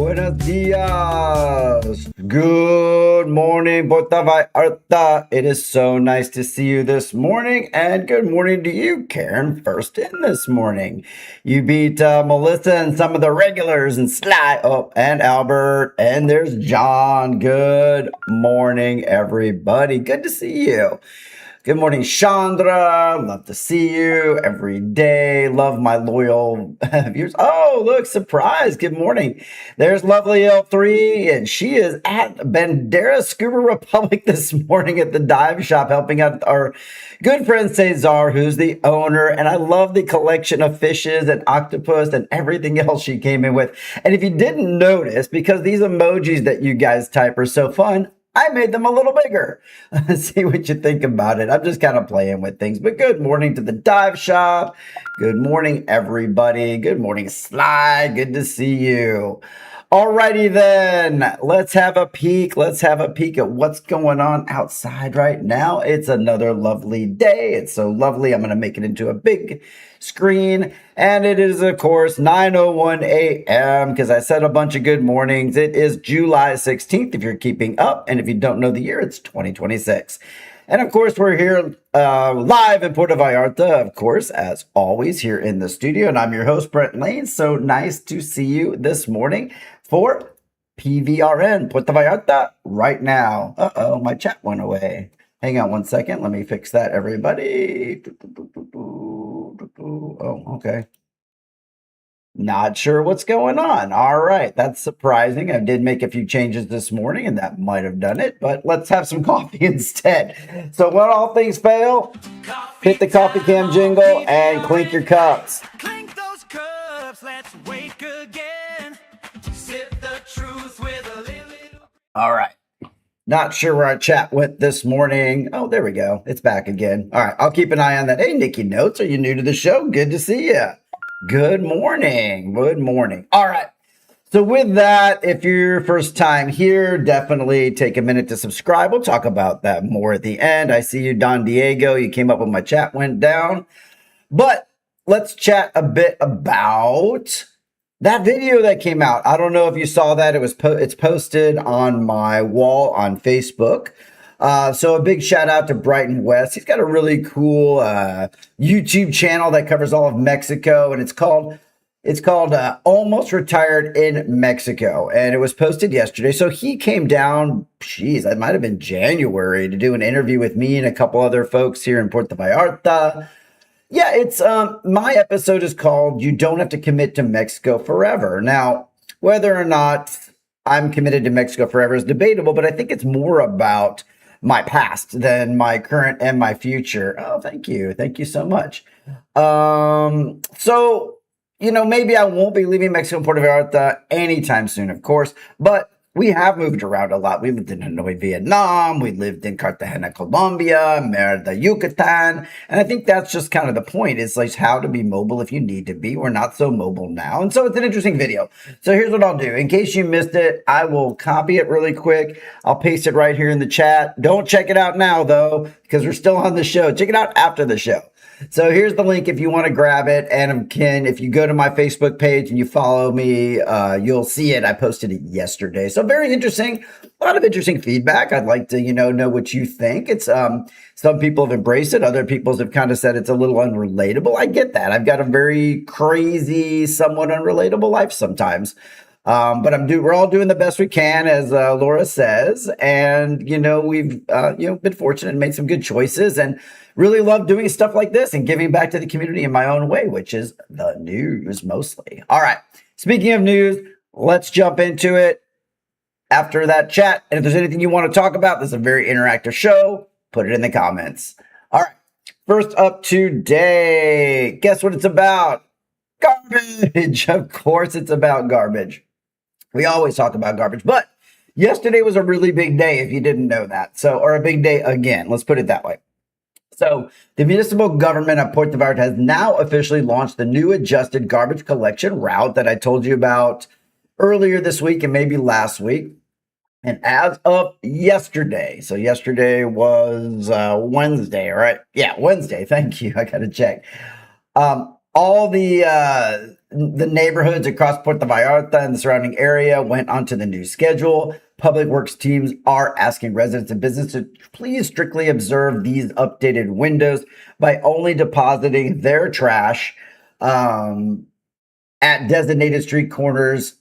Buenos dias. Good morning, Puerto Vallarta. It is so nice to see you this morning, and good morning to you, Karen, first in this morning. You beat Melissa and some of the regulars and Sly, and Albert, and there's John. Good morning, everybody. Good to see you. Good morning, Chandra. Love to see you every day. Love my loyal viewers. Oh, look, surprise. Good morning. There's lovely L3, and she is at Bandera Scuba Republic this morning at the dive shop, helping out our good friend Cesar, who's the owner. And I love the collection of fishes and octopus and everything else she came in with. And if you didn't notice, because these emojis that you guys type are so fun, I made them a little bigger. See what you think about it. I'm just kind of playing with things. But good morning to the dive shop. Good morning, everybody. Good morning, Sly. Good to see you. Alrighty then, let's have a peek. Let's have a peek at what's going on outside right now. It's another lovely day. It's so lovely. I'm going to make it into a big screen. And it is, of course, 9:01 a.m. because I said a bunch of good mornings. It is July 16th if you're keeping up. And if you don't know the year, it's 2026. And of course, we're here live in Puerto Vallarta, of course, as always, here in the studio. And I'm your host, Brent Lane. So nice to see you this morning for PVRN Puerto Vallarta right now. Uh-oh, my chat went away. Hang on one second. Let me fix that, everybody. Oh, okay. Not sure what's going on. All right, that's surprising. I did make a few changes this morning, and that might have done it, but let's have some coffee instead. So when all things fail, hit the Coffee Cam jingle and clink your cups. Clink those cups, let's wake again. Sip the truth with a little. All right. Not sure where our chat went this morning. Oh, there we go. It's back again. All right, I'll keep an eye on that. Hey, Nikki Notes, are you new to the show? Good to see you. Good morning. Good morning. All right. So with that, if you're first time here, definitely take a minute to subscribe. We'll talk about that more at the end. I see you, Don Diego. You came up when my chat went down. But let's chat a bit about that video that came out. I don't know if you saw that. It's posted on my wall on Facebook. So a big shout out to Brighton West. He's got a really cool YouTube channel that covers all of Mexico, and it's called Almost Retired in Mexico, and it was posted yesterday. So he came down, it might have been January, to do an interview with me and a couple other folks here in Puerto Vallarta. Yeah, it's my episode is called You Don't Have to Commit to Mexico Forever. Now, whether or not I'm committed to Mexico forever is debatable, but I think it's more about my past than my current and my future. Oh, thank you. Thank you so much. So, maybe I won't be leaving Mexico and Puerto Vallarta anytime soon, of course, but we have moved around a lot. We lived in Hanoi, Vietnam. We lived in Cartagena, Colombia, Merida, Yucatan. And I think that's just kind of the point. It's like how to be mobile if you need to be. We're not so mobile now. And so it's an interesting video. So here's what I'll do. In case you missed it, I will copy it really quick. I'll paste it right here in the chat. Don't check it out now, though, because we're still on the show. Check it out after the show. So here's the link if you want to grab it. And if you go to my Facebook page and you follow me, you'll see it. I posted it yesterday. So very interesting. A lot of interesting feedback. I'd like to, know what you think. It's some people have embraced it. Other people have kind of said it's a little unrelatable. I get that. I've got a very crazy, somewhat unrelatable life sometimes. But we're all doing the best we can, as Laura says. And, we've, been fortunate and made some good choices and really love doing stuff like this and giving back to the community in my own way, which is the news mostly. All right. Speaking of news, let's jump into it after that chat. And if there's anything you want to talk about, this is a very interactive show. Put it in the comments. All right. First up today, guess what it's about? Garbage. Of course, it's about garbage. We always talk about garbage, but yesterday was a really big day if you didn't know that. Or a big day again. Let's put it that way. So the municipal government of Puerto Vallarta has now officially launched the new adjusted garbage collection route that I told you about earlier this week and maybe last week. And as of yesterday, so yesterday was Wednesday, right? Yeah, Wednesday. Thank you. I got to check. All the The neighborhoods across Puerto Vallarta and the surrounding area went onto the new schedule. Public works teams are asking residents and businesses to please strictly observe these updated windows by only depositing their trash at designated street corners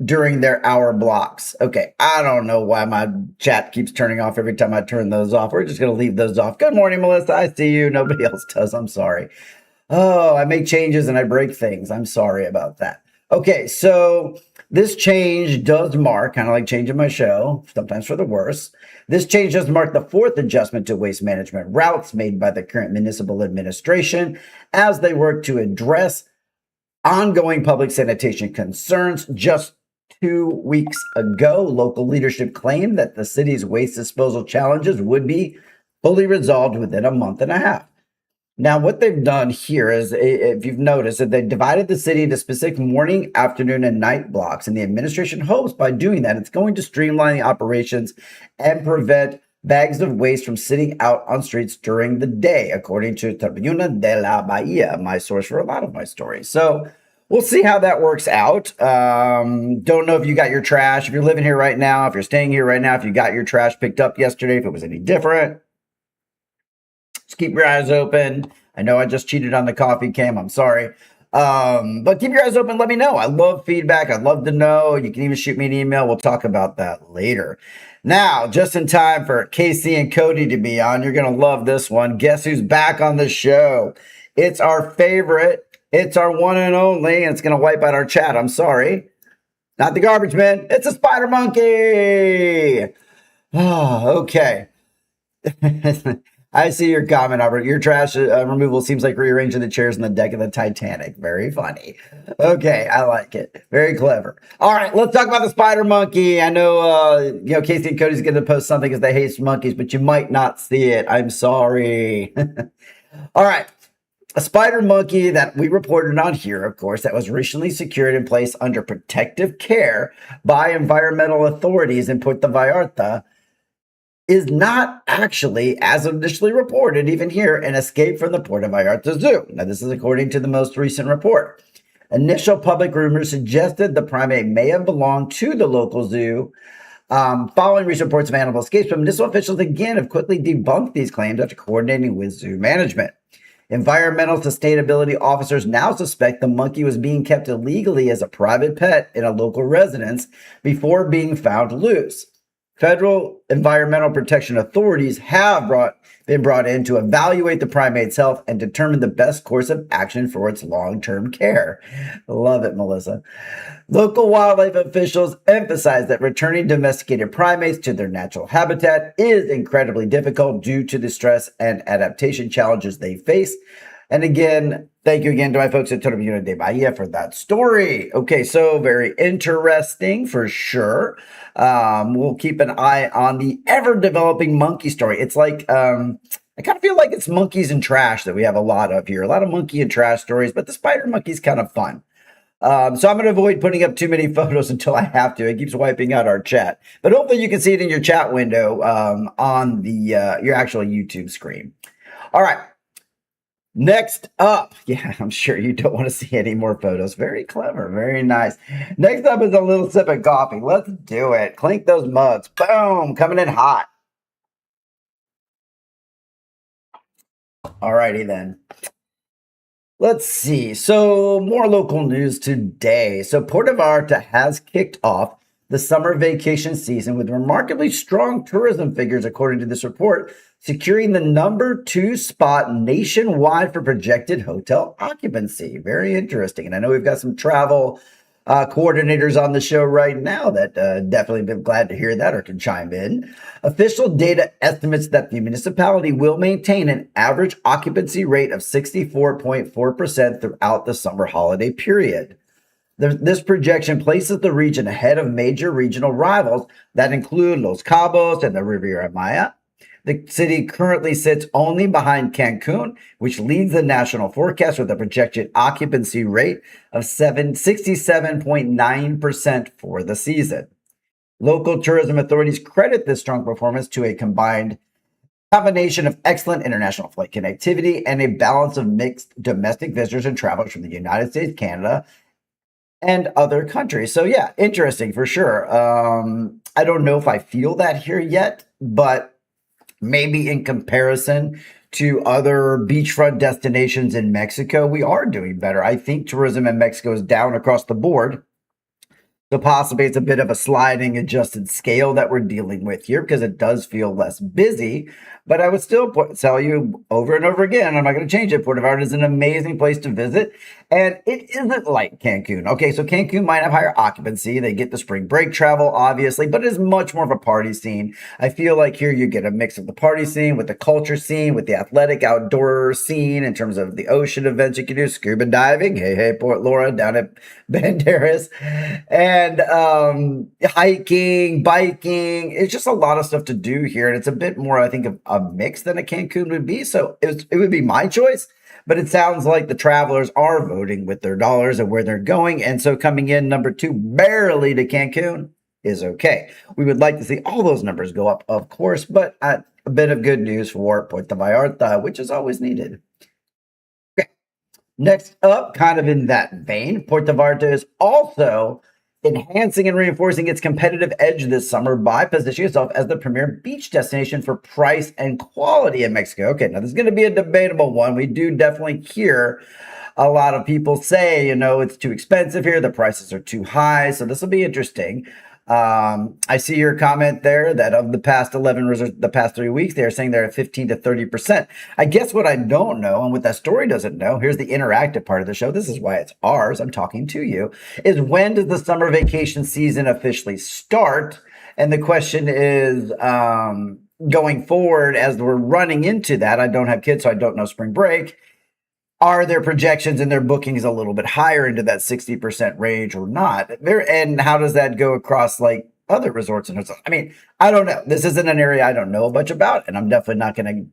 during their hour blocks. Okay, I don't know why my chat keeps turning off every time I turn those off. We're just going to leave those off. Good morning, Melissa. I see you. Nobody else does. I'm sorry. Oh, I make changes and I break things. I'm sorry about that. Okay, so this change does mark, kind of like changing my show, sometimes for the worse. This change does mark the fourth adjustment to waste management routes made by the current municipal administration as they work to address ongoing public sanitation concerns. Just 2 weeks ago, local leadership claimed that the city's waste disposal challenges would be fully resolved within a month and a half. Now, what they've done here is, if you've noticed, that they divided the city into specific morning, afternoon, and night blocks. And the administration hopes by doing that, it's going to streamline the operations and prevent bags of waste from sitting out on streets during the day, according to Tribuna de la Bahia, my source for a lot of my stories. So we'll see how that works out. Don't know if you got your trash, if you're living here right now, if you're staying here right now, if you got your trash picked up yesterday, if it was any different. Just keep your eyes open. I know I just cheated on the coffee cam. I'm sorry. But keep your eyes open. Let me know. I love feedback. I'd love to know. You can even shoot me an email. We'll talk about that later. Now, just in time for Casey and Cody to be on, you're going to love this one. Guess who's back on the show? It's our favorite. It's our one and only. And it's going to wipe out our chat. I'm sorry. Not the garbage man. It's a spider monkey. Oh, okay. I see your comment, Albert. Your trash removal seems like rearranging the chairs on the deck of the Titanic. Very funny. Okay, I like it. Very clever. All right, let's talk about the spider monkey. I know, Casey and Cody's going to post something because they hate monkeys, but you might not see it. I'm sorry. All right. A spider monkey that we reported on here, of course, that was recently secured in place under protective care by environmental authorities in Puerto Vallarta is not actually, as initially reported, even here, an escape from the Puerto Vallarta Zoo. Now, this is according to the most recent report. Initial public rumors suggested the primate may have belonged to the local zoo. Following recent reports of animal escapes, but municipal officials again have quickly debunked these claims after coordinating with zoo management. Environmental sustainability officers now suspect the monkey was being kept illegally as a private pet in a local residence before being found loose. Federal environmental protection authorities have been brought in to evaluate the primate's health and determine the best course of action for its long-term care. Love it, Melissa. Local wildlife officials emphasize that returning domesticated primates to their natural habitat is incredibly difficult due to the stress and adaptation challenges they face. And again, thank you again to my folks at Tribuna de Bahia for that story. Okay, so very interesting for sure. We'll keep an eye on the ever-developing monkey story. It's like, I kind of feel like it's monkeys and trash that we have a lot of here. A lot of monkey and trash stories, but the spider monkey's kind of fun. So I'm going to avoid putting up too many photos until I have to. It keeps wiping out our chat. But hopefully you can see it in your chat window on the your actual YouTube screen. All right. Next up, yeah, I'm sure you don't want to see any more photos. Very clever, very nice. Next up is a little sip of coffee. Let's do it. Clink those mugs. Boom, coming in hot. Alrighty then. Let's see. So more local news today. So Puerto Vallarta has kicked off the summer vacation season with remarkably strong tourism figures, according to this report, securing the number 2 spot nationwide for projected hotel occupancy. Very interesting. And I know we've got some travel coordinators on the show right now that definitely been glad to hear that or can chime in. Official data estimates that the municipality will maintain an average occupancy rate of 64.4% throughout the summer holiday period. This projection places the region ahead of major regional rivals that include Los Cabos and the Riviera Maya. The city currently sits only behind Cancun, which leads the national forecast with a projected occupancy rate of 67.9% for the season. Local tourism authorities credit this strong performance to a combination of excellent international flight connectivity and a balance of mixed domestic visitors and travelers from the United States, Canada, and other countries. So yeah, interesting for sure. I don't know if I feel that here yet, but maybe in comparison to other beachfront destinations in Mexico, we are doing better. I think tourism in Mexico is down across the board. So possibly it's a bit of a sliding adjusted scale that we're dealing with here because it does feel less busy. But I would still tell you over and over again, I'm not going to change it. Puerto Vallarta is an amazing place to visit. And it isn't like Cancun. Okay, so Cancun might have higher occupancy. They get the spring break travel, obviously, but it is much more of a party scene. I feel like here you get a mix of the party scene with the culture scene, with the athletic outdoor scene in terms of the ocean events you can do, scuba diving. Hey, hey, Port Laura down at Banderas. And hiking, biking. It's just a lot of stuff to do here. And it's a bit more, I think, of a mix than a Cancun would be. So it would be my choice. But it sounds like the travelers are voting with their dollars and where they're going. And so coming in number 2, barely to Cancun is okay. We would like to see all those numbers go up, of course, but a bit of good news for Puerto Vallarta, which is always needed. Okay. Next up, kind of in that vein, Puerto Vallarta is also enhancing and reinforcing its competitive edge this summer by positioning itself as the premier beach destination for price and quality in Mexico. Okay, now this is going to be a debatable one. We do definitely hear a lot of people say, it's too expensive here. The prices are too high. So this will be interesting. I see your comment there that of the past 11 resorts, the past 3 weeks, they're saying they're at 15 to 30%. I guess what I don't know and what that story doesn't know, here's the interactive part of the show. This is why it's ours. I'm talking to you, is when does the summer vacation season officially start? And the question is, going forward, as we're running into that, I don't have kids, so I don't know spring break. Are their projections and their bookings a little bit higher into that 60% range or not? And how does that go across like other resorts and hotels? I mean, I don't know. This isn't an area I don't know much about, and I'm definitely not going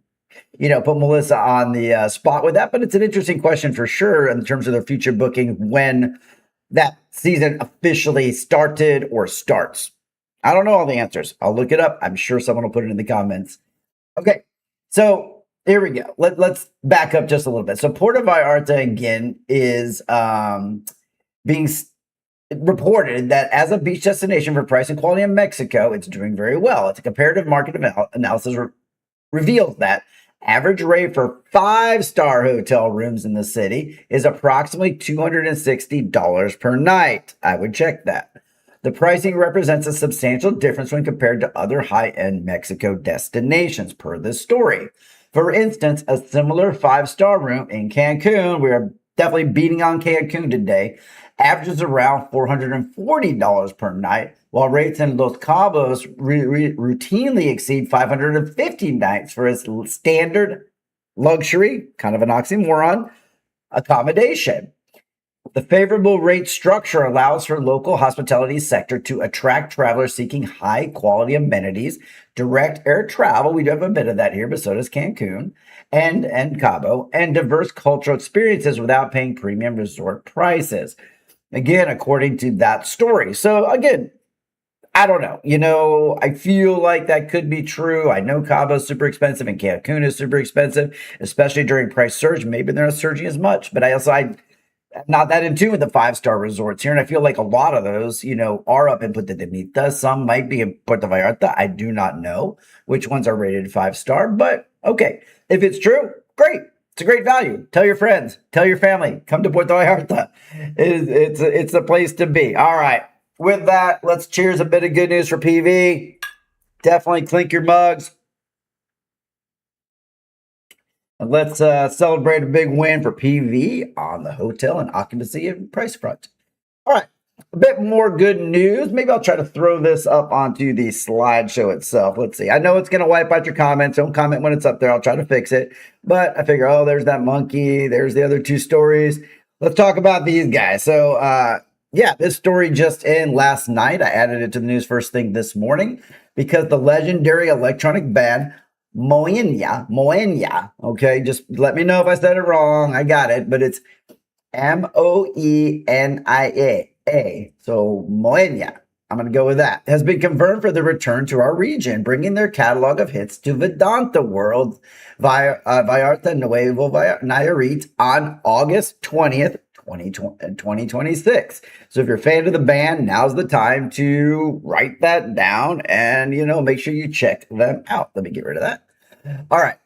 to, put Melissa on the spot with that. But it's an interesting question for sure in terms of their future booking when that season officially started or starts. I don't know all the answers. I'll look it up. I'm sure someone will put it in the comments. Okay, so here we go. Let's back up just a little bit. So Puerto Vallarta again is being reported that as a beach destination for price and quality in Mexico, it's doing very well. It's a comparative market analysis reveals that average rate for 5-star hotel rooms in the city is approximately $260 per night. I would check that. The pricing represents a substantial difference when compared to other high-end Mexico destinations, per this story. For instance, a similar 5-star room in Cancun, we are definitely beating on Cancun today, averages around $440 per night, while rates in Los Cabos routinely exceed $550 nights for its standard luxury, kind of an oxymoron, accommodation. The favorable rate structure allows for local hospitality sector to attract travelers seeking high quality amenities, direct air travel. We do have a bit of that here, but so does Cancun and Cabo, and diverse cultural experiences without paying premium resort prices. Again, according to that story. So again, I don't know. I feel like that could be true. I know Cabo is super expensive and Cancun is super expensive, especially during price surge. Maybe they're not surging as much, but I'm not that in tune with the 5-star resorts here. And I feel like a lot of those, are up in Punta de Mita. Some might be in Puerto Vallarta. I do not know which ones are rated 5-star, but okay. If it's true, great. It's a great value. Tell your friends, tell your family, come to Puerto Vallarta. It's a place to be. All right. With that, let's cheers a bit of good news for PV. Definitely clink your mugs. And let's celebrate a big win for PV on the hotel and occupancy and price front. All right, a bit more good news. Maybe I'll try to throw this up onto the slideshow itself. Let's see. I know it's going to wipe out your comments. Don't comment when it's up there. I'll try to fix it. But I figure, there's that monkey. There's the other 2 stories. Let's talk about these guys. So, this story just in last night. I added it to the news first thing this morning because the legendary electronic band Moenia. Okay, just let me know if I said it wrong. I got it, but it's Moenia. So Moenia. I'm going to go with that. Has been confirmed for the return to our region, bringing their catalog of hits to Vedanta World Vallarta Nuevo Nayarit on August 20th, 2026. So if you're a fan of the band, now's the time to write that down and, make sure you check them out. Let me get rid of that. All right.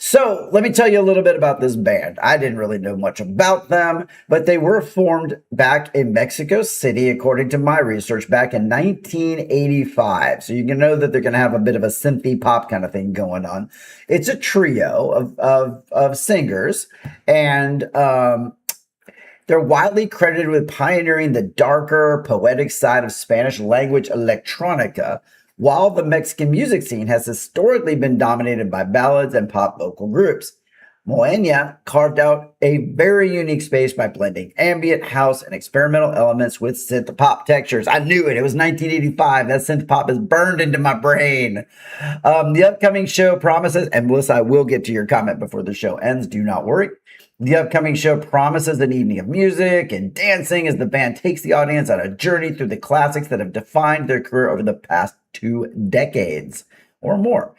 So let me tell you a little bit about this band. I didn't really know much about them, but they were formed back in Mexico City, according to my research, back in 1985. So you can know that they're going to have a bit of a synthy pop kind of thing going on. It's a trio of singers, and they're widely credited with pioneering the darker, poetic side of Spanish language electronica, while the Mexican music scene has historically been dominated by ballads and pop vocal groups. Moenia carved out a very unique space by blending ambient house and experimental elements with synth pop textures. I knew it. It was 1985. That synth pop is burned into my brain. The upcoming show promises, and Melissa, I will get to your comment before the show ends. Do not worry. The upcoming show promises an evening of music and dancing as the band takes the audience on a journey through the classics that have defined their career over the past 2 decades or more.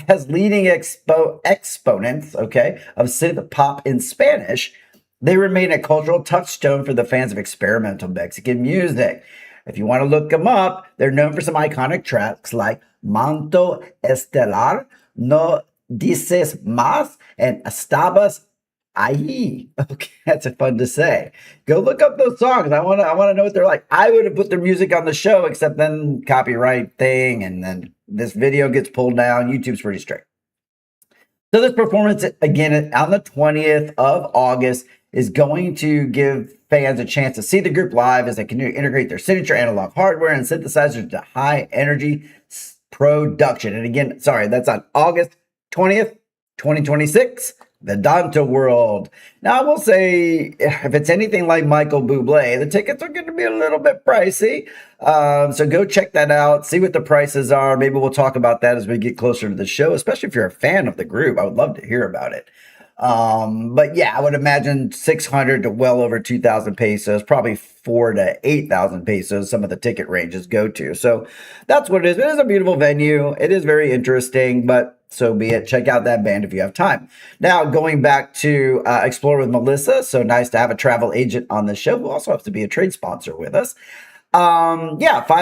As leading exponents, of synth pop in Spanish, they remain a cultural touchstone for the fans of experimental Mexican music. If you want to look them up, they're known for some iconic tracks like Manto Estelar, No Dices Más, and Estabas Ahí. Okay, that's fun to say. Go look up those songs. I want to know what they're like. I would have put their music on the show, except then copyright thing, and then this video gets pulled down. YouTube's pretty strict. So this performance, again, on the 20th of August, is going to give fans a chance to see the group live as they continue to integrate their signature analog hardware and synthesizers to high energy production. And again, sorry, that's on August 20th, 2026. The Danta World. Now, I will say, if it's anything like Michael Bublé, the tickets are going to be a little bit pricey. So go check that out, see what the prices are. Maybe we'll talk about that as we get closer to the show, especially if you're a fan of the group. I would love to hear about it. But yeah, I would imagine 600 to well over 2,000 pesos, probably 4,000 to 8,000 pesos, some of the ticket ranges go to. So that's what it is. It is a beautiful venue. It is very interesting, but so be it. Check out that band if you have time. Now, going back to Explore with Melissa. So nice to have a travel agent on the show who also has to be a trade sponsor with us. 5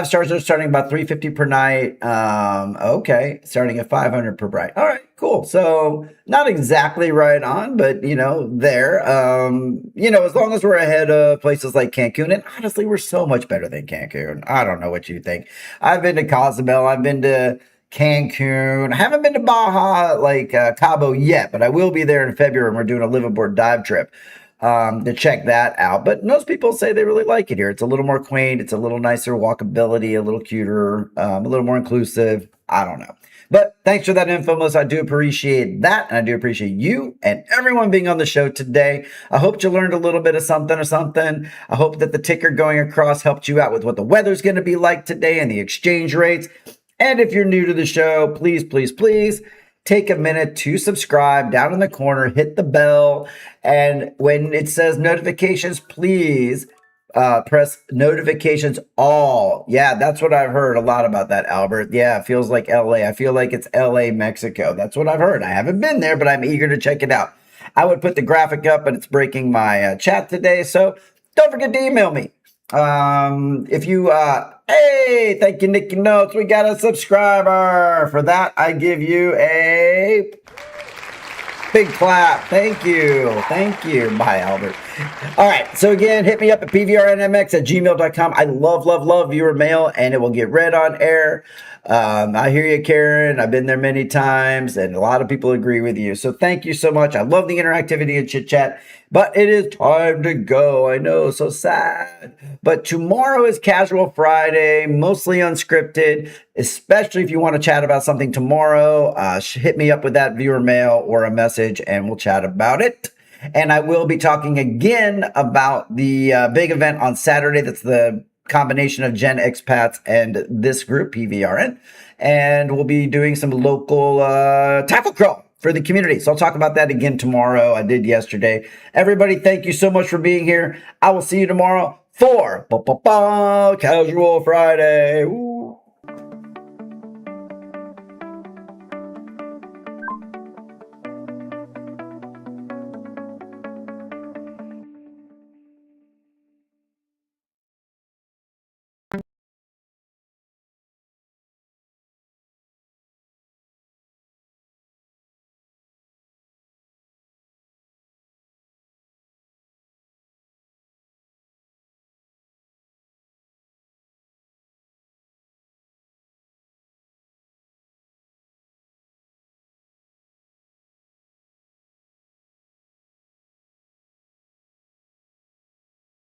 stars are starting about $350 per night. Okay, starting at $500 per night. All right, cool. So not exactly right on, but there. As long as we're ahead of places like Cancun, and honestly, we're so much better than Cancun. I don't know what you think. I've been to Cozumel. I've been to Cancun. I haven't been to Baja, Cabo yet, but I will be there in February, and we're doing a live aboard dive trip. To check that out. But most people say they really like it here. It's a little more quaint. It's a little nicer walkability, a little cuter, a little more inclusive. I don't know. But thanks for that info, Melissa. I do appreciate that. And I do appreciate you and everyone being on the show today. I hope you learned a little bit of something or something. I hope that the ticker going across helped you out with what the weather's going to be like today and the exchange rates. And if you're new to the show, please, please, please take a minute to subscribe down in the corner, hit the bell. And when it says notifications, please press notifications all. Yeah, that's what I've heard a lot about that, Albert. Yeah, it feels like LA. I feel like it's LA, Mexico. That's what I've heard. I haven't been there, but I'm eager to check it out. I would put the graphic up, but it's breaking my chat today. So don't forget to email me. Hey, thank you, Nicky Notes. We got a subscriber. For that, I give you a big clap. Thank you. Thank you. Bye, Albert. All right. So again, hit me up at pvrnmx@gmail.com. I love viewer mail, and it will get read on air. I hear you, Karen. I've been there many times, and a lot of people agree with you. So thank you so much. I love the interactivity and chit chat, but it is time to go. I know, so sad. But tomorrow is Casual Friday, mostly unscripted, especially if you want to chat about something tomorrow. Hit me up with that viewer mail or a message, and we'll chat about it. And I will be talking again about the big event on Saturday. That's the combination of Gen Expats and this group, PVRN. And we'll be doing some local tackle crawl for the community. So I'll talk about that again tomorrow. I did yesterday. Everybody, thank you so much for being here. I will see you tomorrow for Casual Friday. Ooh.